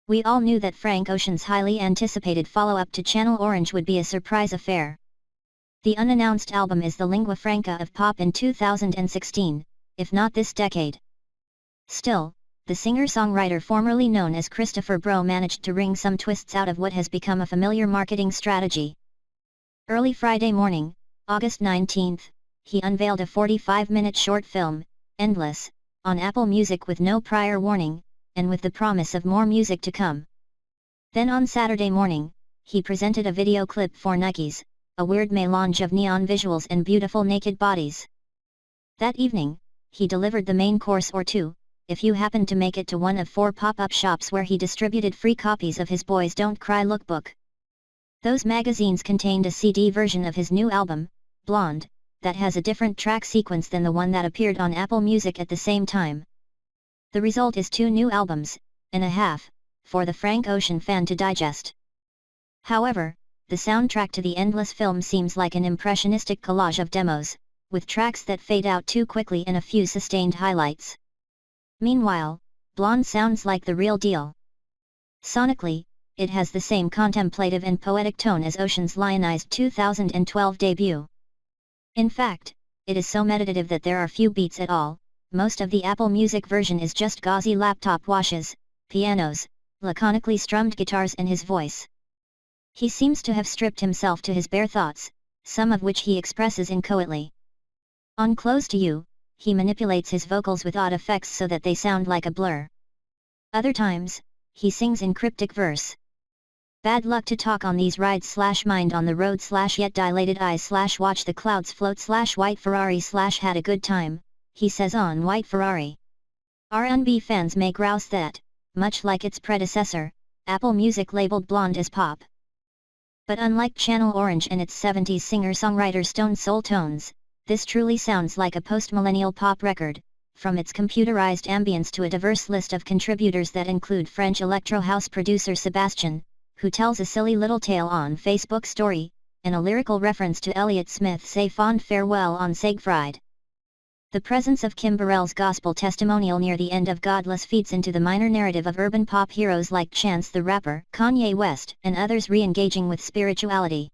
We all knew that Frank Ocean's highly anticipated follow-up to Channel Orange would be a surprise affair. The unannounced album is the lingua franca of pop in 2016, if not this decade. Still, the singer-songwriter formerly known as Christopher Bro managed to wring some twists out of what has become a familiar marketing strategy. Early Friday morning, August 19, he unveiled a 45-minute short film, Endless, on Apple Music with no prior warning, and with the promise of more music to come. Then on Saturday morning, he presented a video clip for Nike's, a weird melange of neon visuals and beautiful naked bodies. That evening, he delivered the main course or two, if you happened to make it to one of 4 pop-up shops where he distributed free copies of his Boys Don't Cry lookbook. Those magazines contained a CD version of his new album, Blonde, that has a different track sequence than the one that appeared on Apple Music at the same time. The result is 2 new albums, and a half, for the Frank Ocean fan to digest. However, the soundtrack to the Endless film seems like an impressionistic collage of demos, with tracks that fade out too quickly and a few sustained highlights. Meanwhile, Blonde sounds like the real deal. Sonically, it has the same contemplative and poetic tone as Ocean's lionized 2012 debut. In fact, it is so meditative that there are few beats at all. Most of the Apple Music version is just gauzy laptop washes, pianos, laconically strummed guitars and his voice. He seems to have stripped himself to his bare thoughts, some of which he expresses inchoately. On Close to You, he manipulates his vocals with odd effects so that they sound like a blur. Other times, he sings in cryptic verse. Bad luck to talk on these rides / mind on the road / yet dilated eyes / watch the clouds float / white Ferrari / had a good time, he says on White Ferrari. R&B fans may grouse that, much like its predecessor, Apple Music labeled Blonde as pop. But unlike Channel Orange and its 70s singer-songwriter Stone Soul tones, this truly sounds like a post-millennial pop record, from its computerized ambience to a diverse list of contributors that include French electro house producer Sebastian, who tells a silly little tale on Facebook Story, and a lyrical reference to Elliott Smith's A Fond Farewell on Siegfried. The presence of Kim Burrell's gospel testimonial near the end of Godless feeds into the minor narrative of urban pop heroes like Chance the Rapper, Kanye West, and others re-engaging with spirituality.